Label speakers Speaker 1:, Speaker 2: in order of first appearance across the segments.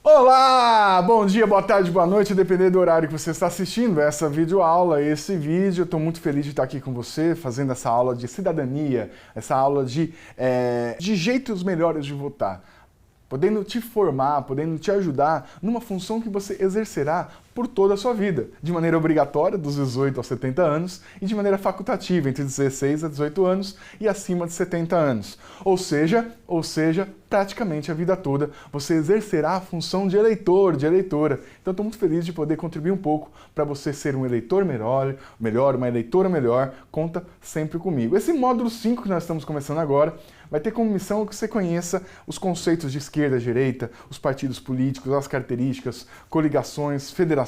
Speaker 1: Olá! Bom dia, boa tarde, boa noite, dependendo do horário que você está assistindo essa videoaula, esse vídeo. Eu estou muito feliz de estar aqui com você, fazendo essa aula de cidadania, essa aula de jeitos melhores de votar, podendo te formar, podendo te ajudar numa função que você exercerá por toda a sua vida, de maneira obrigatória, dos 18 aos 70 anos, e de maneira facultativa, entre 16 a 18 anos e acima de 70 anos. Ou seja, praticamente a vida toda, você exercerá a função de eleitor, de eleitora. Então, estou muito feliz de poder contribuir um pouco para você ser um eleitor melhor, uma eleitora melhor. Conta sempre comigo. Esse módulo 5 que nós estamos começando agora vai ter como missão que você conheça os conceitos de esquerda, direita, os partidos políticos, as características, coligações, federações,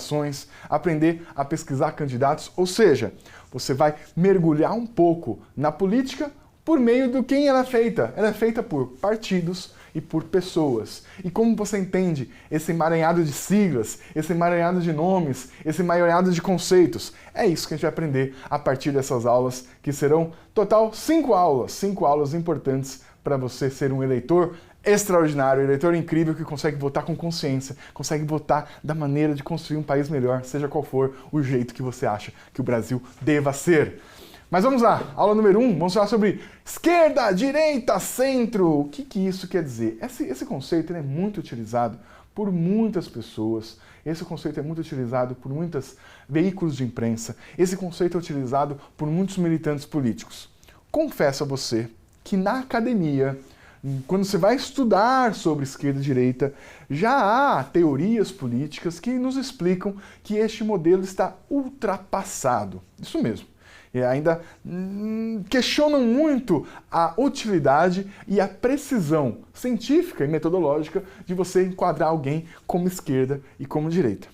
Speaker 1: aprender a pesquisar candidatos, ou seja, você vai mergulhar um pouco na política por meio do quem ela é feita. Ela é feita por partidos e por pessoas. E como você entende esse emaranhado de siglas, esse emaranhado de nomes, esse emaranhado de conceitos? É isso que a gente vai aprender a partir dessas aulas, que serão total 5 aulas importantes para você ser um eleitor extraordinário, eleitor incrível que consegue votar com consciência, consegue votar da maneira de construir um país melhor, seja qual for o jeito que você acha que o Brasil deva ser. Mas vamos lá, aula número 1, vamos falar sobre esquerda, direita, centro. O que isso quer dizer? Esse conceito é muito utilizado por muitas pessoas, esse conceito é muito utilizado por muitos veículos de imprensa, esse conceito é utilizado por muitos militantes políticos. Confesso a você que na academia, quando você vai estudar sobre esquerda e direita, já há teorias políticas que nos explicam que este modelo está ultrapassado. Isso mesmo. E ainda questionam muito a utilidade e a precisão científica e metodológica de você enquadrar alguém como esquerda e como direita.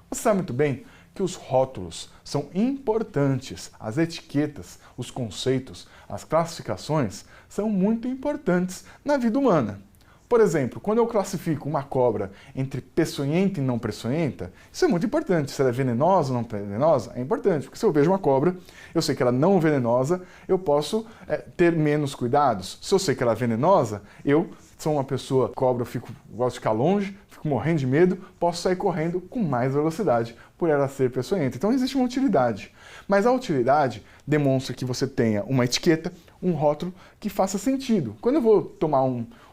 Speaker 1: Você sabe muito bem que os rótulos são importantes, as etiquetas, os conceitos, as classificações são muito importantes na vida humana. Por exemplo, quando eu classifico uma cobra entre peçonhenta e não peçonhenta, isso é muito importante. Se ela é venenosa ou não venenosa, é importante, porque se eu vejo uma cobra, eu sei que ela não é venenosa, eu posso ter menos cuidados. Se eu sei que ela é venenosa, eu sou uma pessoa cobra, eu gosto de ficar longe, fico morrendo de medo, posso sair correndo com mais velocidade por ela ser peçonhenta. Então existe uma utilidade. Mas a utilidade demonstra que você tenha uma etiqueta, um rótulo que faça sentido. Quando eu vou tomar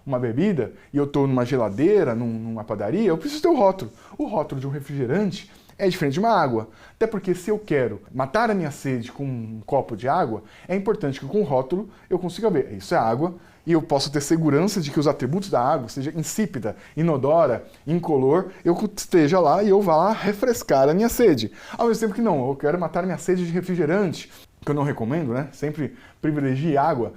Speaker 1: uma bebida e eu estou numa geladeira, numa padaria, eu preciso ter o rótulo. O rótulo de um refrigerante é diferente de uma água. Até porque se eu quero matar a minha sede com um copo de água, é importante que com o rótulo eu consiga ver. Isso é água e eu posso ter segurança de que os atributos da água, seja insípida, inodora, incolor, eu esteja lá e eu vá lá refrescar a minha sede. Ao mesmo tempo que não, eu quero matar a minha sede de refrigerante, que eu não recomendo, né? Sempre privilegie água.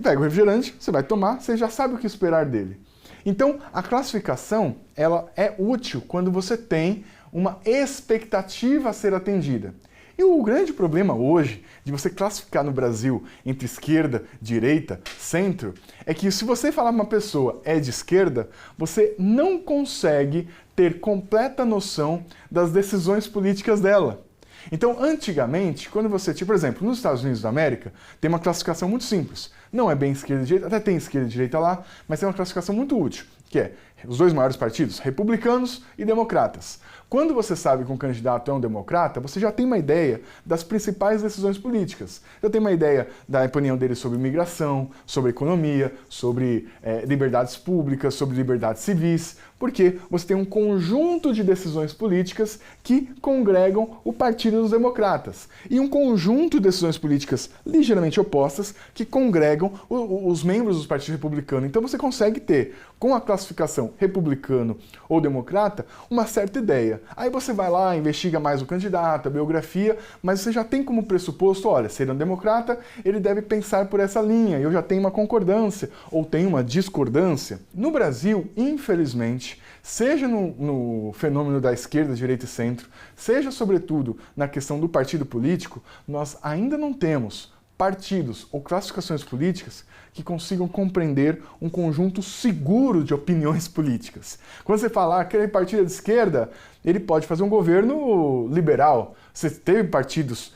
Speaker 1: Pega o refrigerante, você vai tomar, você já sabe o que esperar dele. Então, a classificação, ela é útil quando você tem uma expectativa a ser atendida. E o grande problema hoje de você classificar no Brasil entre esquerda, direita, centro, é que se você falar uma pessoa é de esquerda, você não consegue ter completa noção das decisões políticas dela. Então, antigamente, quando você tinha, por exemplo, nos Estados Unidos da América, tem uma classificação muito simples. Não é bem esquerda e direita, até tem esquerda e direita lá, mas tem uma classificação muito útil, que é os dois maiores partidos, republicanos e democratas. Quando você sabe que um candidato é um democrata, você já tem uma ideia das principais decisões políticas. Já tem uma ideia da opinião dele sobre imigração, sobre economia, sobre liberdades públicas, sobre liberdades civis, porque você tem um conjunto de decisões políticas que congregam o Partido dos Democratas. E um conjunto de decisões políticas ligeiramente opostas que congregam os membros do Partido Republicano. Então você consegue ter, com a classificação republicano ou democrata, uma certa ideia. Aí você vai lá, investiga mais o candidato, a biografia, mas você já tem como pressuposto, olha, se ele é um democrata, ele deve pensar por essa linha, eu já tenho uma concordância, ou tenho uma discordância. No Brasil, infelizmente, seja no fenômeno da esquerda, direita e centro, seja sobretudo na questão do partido político, nós ainda não temos partidos ou classificações políticas que consigam compreender um conjunto seguro de opiniões políticas. Quando você fala que aquele partido é de esquerda, ele pode fazer um governo liberal. Você teve partidos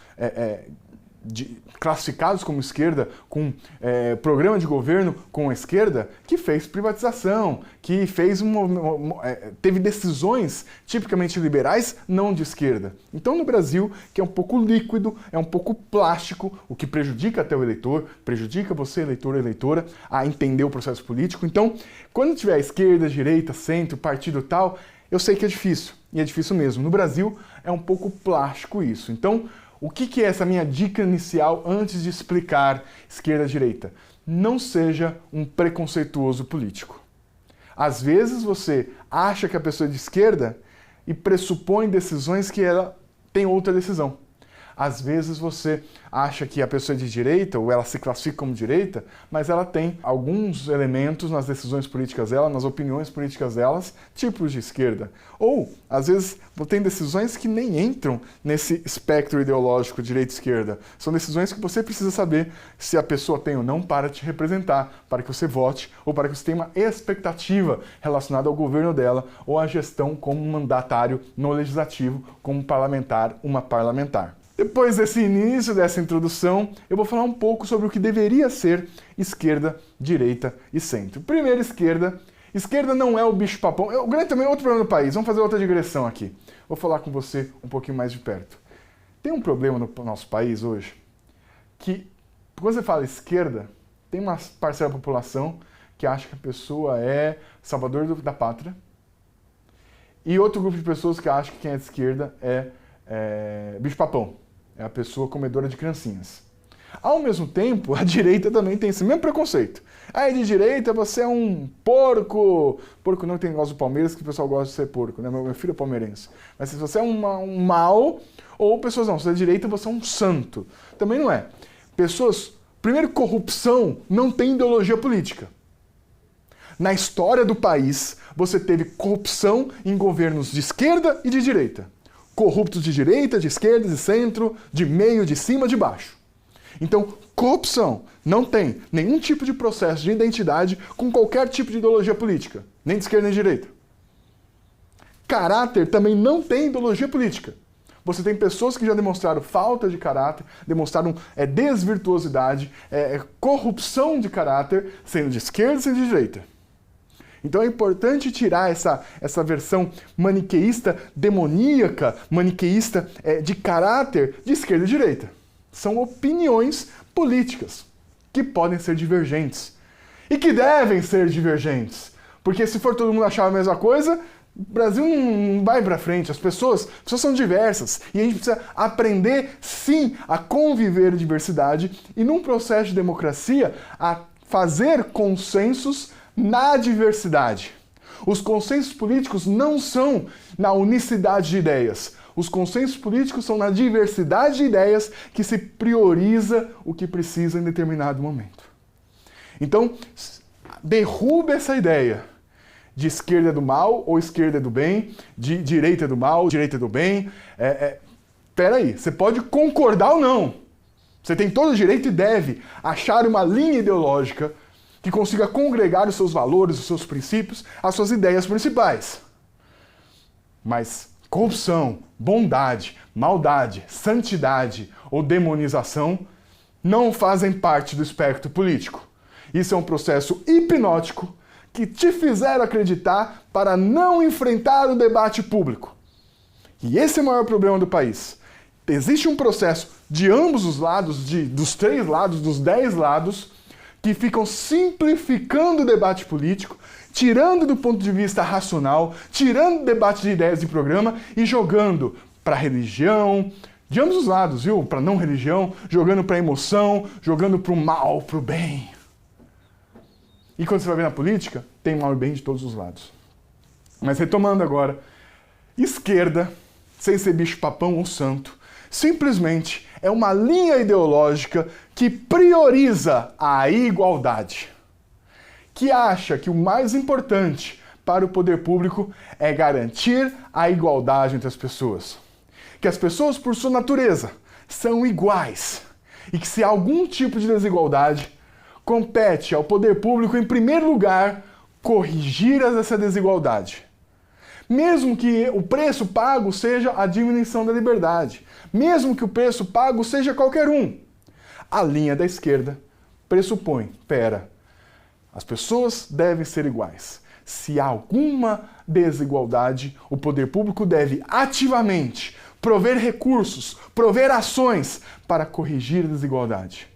Speaker 1: classificados como esquerda, com programa de governo com a esquerda, que fez privatização, que teve decisões tipicamente liberais, não de esquerda. Então, no Brasil, que é um pouco líquido, é um pouco plástico, o que prejudica até o eleitor, prejudica você, eleitor ou eleitora, a entender o processo político. Então, quando tiver esquerda, direita, centro, partido tal, eu sei que é difícil, e é difícil mesmo. No Brasil, é um pouco plástico isso. Então, o que é essa minha dica inicial antes de explicar esquerda-direita? Não seja um preconceituoso político. Às vezes você acha que a pessoa é de esquerda e pressupõe decisões que ela tem outra decisão. Às vezes você acha que a pessoa é de direita, ou ela se classifica como direita, mas ela tem alguns elementos nas decisões políticas dela, nas opiniões políticas delas, tipos de esquerda. Ou, às vezes, tem decisões que nem entram nesse espectro ideológico direita-esquerda. São decisões que você precisa saber se a pessoa tem ou não para te representar, para que você vote, ou para que você tenha uma expectativa relacionada ao governo dela, ou à gestão como mandatário no legislativo, como parlamentar, uma parlamentar. Depois desse início, dessa introdução, eu vou falar um pouco sobre o que deveria ser esquerda, direita e centro. Primeiro, esquerda. Esquerda não é o bicho-papão. Também outro problema no país. Vamos fazer outra digressão aqui. Vou falar com você um pouquinho mais de perto. Tem um problema no nosso país hoje que, quando você fala esquerda, tem uma parcela da população que acha que a pessoa é salvador da pátria e outro grupo de pessoas que acha que quem é de esquerda é bicho-papão. É a pessoa comedora de criancinhas. Ao mesmo tempo, a direita também tem esse mesmo preconceito. Ah, de direita você é um porco. Porco não tem negócio do Palmeiras, que o pessoal gosta de ser porco, né? Meu filho é palmeirense. Mas se você é um mal, ou pessoas não, se você é de direita você é um santo. Também não é. Pessoas, primeiro, corrupção não tem ideologia política. Na história do país, você teve corrupção em governos de esquerda e de direita. Corruptos de direita, de esquerda, de centro, de meio, de cima, de baixo. Então, corrupção não tem nenhum tipo de processo de identidade com qualquer tipo de ideologia política, nem de esquerda nem de direita. Caráter também não tem ideologia política. Você tem pessoas que já demonstraram falta de caráter, demonstraram desvirtuosidade, corrupção de caráter, sendo de esquerda e sendo de direita. Então é importante tirar essa versão maniqueísta demoníaca, maniqueísta de caráter de esquerda e direita. São opiniões políticas que podem ser divergentes e que devem ser divergentes. Porque se for todo mundo achar a mesma coisa, o Brasil não vai para frente. As pessoas são diversas e a gente precisa aprender, sim, a conviver em diversidade e num processo de democracia a fazer consensos na diversidade. Os consensos políticos não são na unicidade de ideias. Os consensos políticos são na diversidade de ideias que se prioriza o que precisa em determinado momento. Então, derruba essa ideia de esquerda é do mal ou esquerda é do bem, de direita é do mal, direita é do bem. Peraí, você pode concordar ou não. Você tem todo o direito e deve achar uma linha ideológica que consiga congregar os seus valores, os seus princípios, as suas ideias principais. Mas corrupção, bondade, maldade, santidade ou demonização não fazem parte do espectro político. Isso é um processo hipnótico que te fizeram acreditar para não enfrentar o debate público. E esse é o maior problema do país. Existe um processo de ambos os lados, dos 3 lados, dos 10 lados, que ficam simplificando o debate político, tirando do ponto de vista racional, tirando o debate de ideias de programa e jogando para a religião, de ambos os lados, viu? Para não religião, jogando para a emoção, jogando para o mal, para o bem. E quando você vai ver na política, tem mal e bem de todos os lados. Mas retomando agora, esquerda, sem ser bicho-papão ou santo, simplesmente é uma linha ideológica que prioriza a igualdade, que acha que o mais importante para o poder público é garantir a igualdade entre as pessoas. Que as pessoas, por sua natureza, são iguais e que se há algum tipo de desigualdade, compete ao poder público, em primeiro lugar, corrigir essa desigualdade. Mesmo que o preço pago seja a diminuição da liberdade. Mesmo que o preço pago seja qualquer um. A linha da esquerda pressupõe, as pessoas devem ser iguais. Se há alguma desigualdade, o poder público deve ativamente prover recursos, prover ações para corrigir a desigualdade.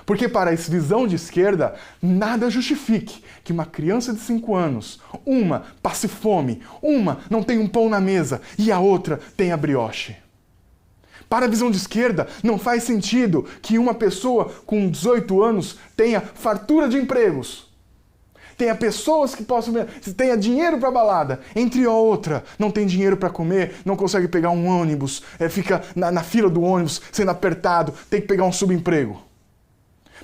Speaker 1: Porque para essa visão de esquerda, nada justifique que uma criança de 5 anos, uma passe fome, uma não tenha um pão na mesa e a outra tenha brioche. Para a visão de esquerda, não faz sentido que uma pessoa com 18 anos tenha fartura de empregos. Tenha pessoas que possam... tenha dinheiro para balada, entre a outra, não tem dinheiro para comer, não consegue pegar um ônibus, fica na fila do ônibus sendo apertado, tem que pegar um subemprego.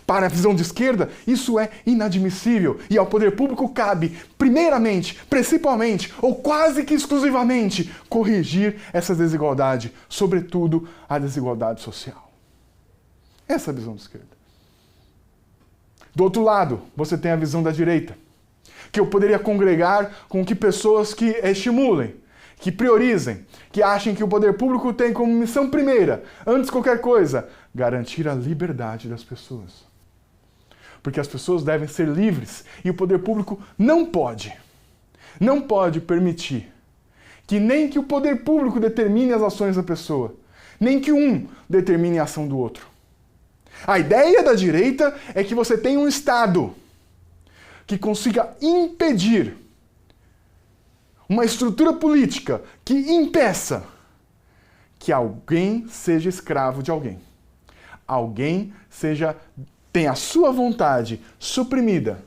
Speaker 1: Para a visão de esquerda, isso é inadmissível e ao poder público cabe, primeiramente, principalmente ou quase que exclusivamente, corrigir essa desigualdade, sobretudo a desigualdade social. Essa é a visão de esquerda. Do outro lado, você tem a visão da direita, que eu poderia congregar com que pessoas que estimulem, que priorizem, que achem que o poder público tem como missão primeira, antes de qualquer coisa, garantir a liberdade das pessoas. Porque as pessoas devem ser livres e o poder público não pode permitir que nem que o poder público determine as ações da pessoa, nem que um determine a ação do outro. A ideia da direita é que você tenha um Estado que consiga impedir uma estrutura política que impeça que alguém seja escravo de alguém. Alguém tenha a sua vontade suprimida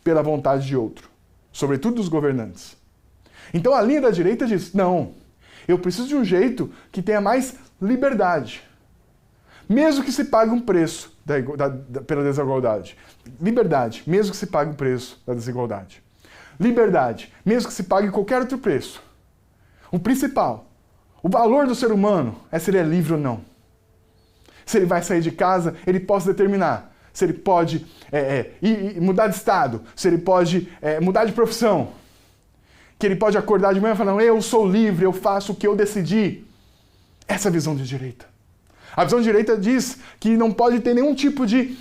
Speaker 1: pela vontade de outro, sobretudo dos governantes. Então a linha da direita diz, não, eu preciso de um jeito que tenha mais liberdade. Mesmo que se pague um preço pela desigualdade. Liberdade, mesmo que se pague um preço da desigualdade. Liberdade, mesmo que se pague qualquer outro preço. O principal, o valor do ser humano é se ele é livre ou não. Se ele vai sair de casa, ele possa determinar. Se ele pode mudar de estado, se ele pode mudar de profissão. Que ele pode acordar de manhã e falar, não, eu sou livre, eu faço o que eu decidi. Essa é a visão de direita. A visão de direita diz que não pode ter nenhum tipo de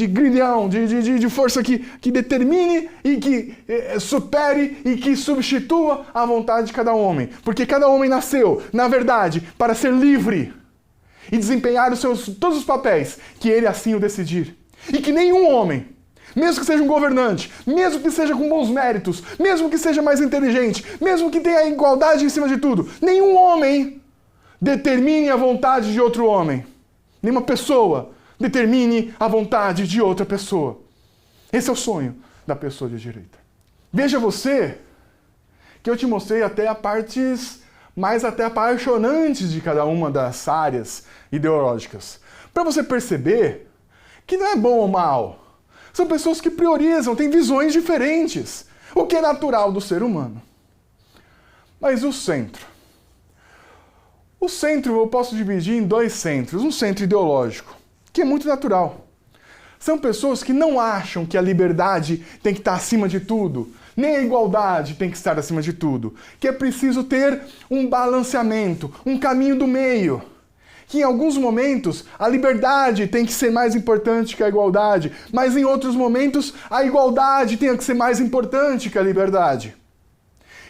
Speaker 1: grilhão, de força que determine e que supere e que substitua a vontade de cada homem. Porque cada homem nasceu, na verdade, para ser livre e desempenhar todos os papéis que ele assim o decidir. E que nenhum homem, mesmo que seja um governante, mesmo que seja com bons méritos, mesmo que seja mais inteligente, mesmo que tenha a igualdade em cima de tudo, nenhum homem determine a vontade de outro homem. Nenhuma pessoa determine a vontade de outra pessoa. Esse é o sonho da pessoa de direita. Veja você que eu te mostrei até partes mais até apaixonantes de cada uma das áreas ideológicas. Para você perceber que não é bom ou mal. São pessoas que priorizam, têm visões diferentes. O que é natural do ser humano. Mas o centro? O centro eu posso dividir em 2 centros. Um centro ideológico, que é muito natural. São pessoas que não acham que a liberdade tem que estar acima de tudo, nem a igualdade tem que estar acima de tudo. Que é preciso ter um balanceamento, um caminho do meio. Que em alguns momentos a liberdade tem que ser mais importante que a igualdade, mas em outros momentos a igualdade tem que ser mais importante que a liberdade.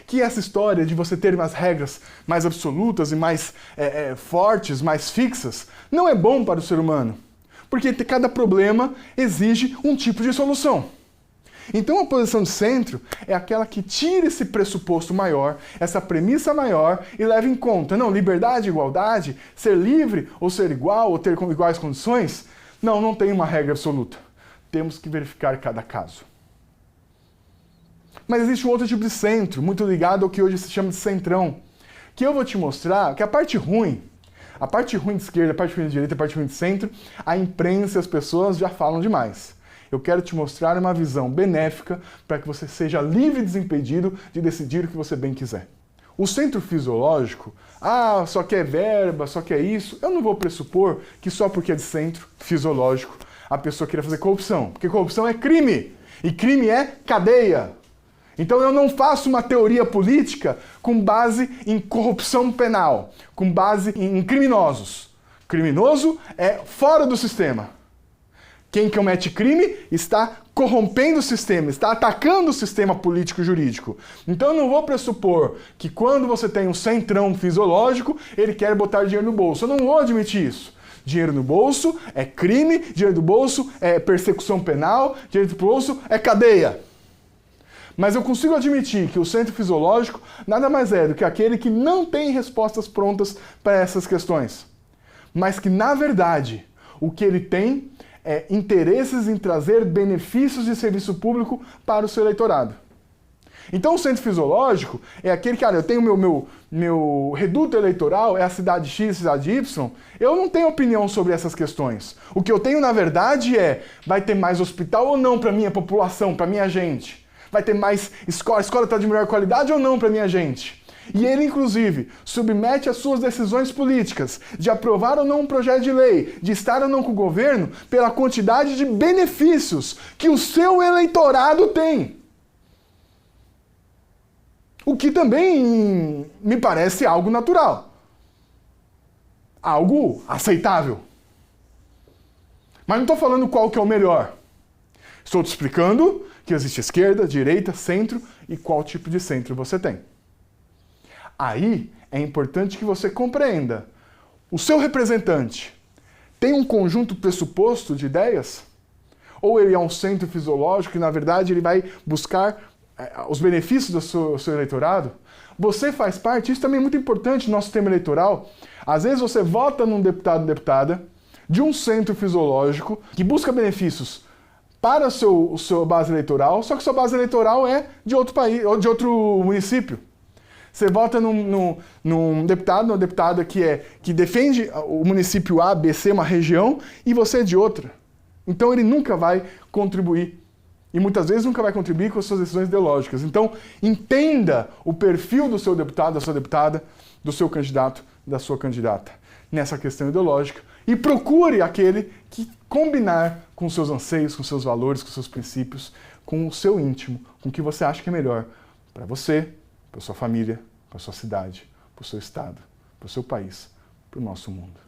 Speaker 1: Que essa história de você ter umas regras mais absolutas e mais fortes, mais fixas, não é bom para o ser humano. Porque cada problema exige um tipo de solução. Então a posição de centro é aquela que tira esse pressuposto maior, essa premissa maior e leva em conta, não, liberdade, igualdade, ser livre ou ser igual ou ter iguais condições, não tem uma regra absoluta. Temos que verificar cada caso. Mas existe um outro tipo de centro, muito ligado ao que hoje se chama de centrão, que eu vou te mostrar que a parte ruim de esquerda, a parte ruim de direita, a parte ruim de centro, a imprensa e as pessoas já falam demais. Eu quero te mostrar uma visão benéfica para que você seja livre e desimpedido de decidir o que você bem quiser. O centro fisiológico, só quer verba, só quer isso, eu não vou pressupor que só porque é de centro fisiológico a pessoa queira fazer corrupção, porque corrupção é crime, e crime é cadeia. Então eu não faço uma teoria política com base em corrupção penal, com base em criminosos. criminoso é fora do sistema. Quem comete crime está corrompendo o sistema, está atacando o sistema político-jurídico. Então eu não vou pressupor que quando você tem um centrão fisiológico, ele quer botar dinheiro no bolso. Eu não vou admitir isso. Dinheiro no bolso é crime, dinheiro do bolso é persecução penal, dinheiro do bolso é cadeia. Mas eu consigo admitir que o centro fisiológico nada mais é do que aquele que não tem respostas prontas para essas questões. Mas que, na verdade, o que ele tem é interesses em trazer benefícios de serviço público para o seu eleitorado. Então o centro fisiológico é aquele que, eu tenho meu reduto eleitoral, é a cidade X, cidade Y, eu não tenho opinião sobre essas questões. O que eu tenho, na verdade, vai ter mais hospital ou não para a minha população, para a minha gente? Vai ter mais escola, a escola está de melhor qualidade ou não para a minha gente? E ele, inclusive, submete as suas decisões políticas de aprovar ou não um projeto de lei, de estar ou não com o governo, pela quantidade de benefícios que o seu eleitorado tem. O que também me parece algo natural. Algo aceitável. Mas não estou falando qual que é o melhor. Estou te explicando que existe esquerda, direita, centro e qual tipo de centro você tem. Aí é importante que você compreenda. O seu representante tem um conjunto pressuposto de ideias? Ou ele é um centro fisiológico e, na verdade, ele vai buscar os benefícios do seu eleitorado? Você faz parte, isso também é muito importante no nosso sistema eleitoral. Às vezes você vota num deputado ou deputada de um centro fisiológico que busca benefícios para a sua base eleitoral, só que sua base eleitoral é de outro país ou de outro município. Você vota num deputado, numa deputada que defende o município A, B, C, uma região, e você é de outra. Então ele nunca vai contribuir. E muitas vezes nunca vai contribuir com as suas decisões ideológicas. Então, entenda o perfil do seu deputado, da sua deputada, do seu candidato, da sua candidata nessa questão ideológica e procure aquele que combinar com seus anseios, com seus valores, com seus princípios, com o seu íntimo, com o que você acha que é melhor para você, para sua família, para sua cidade, para o seu estado, para o seu país, para o nosso mundo.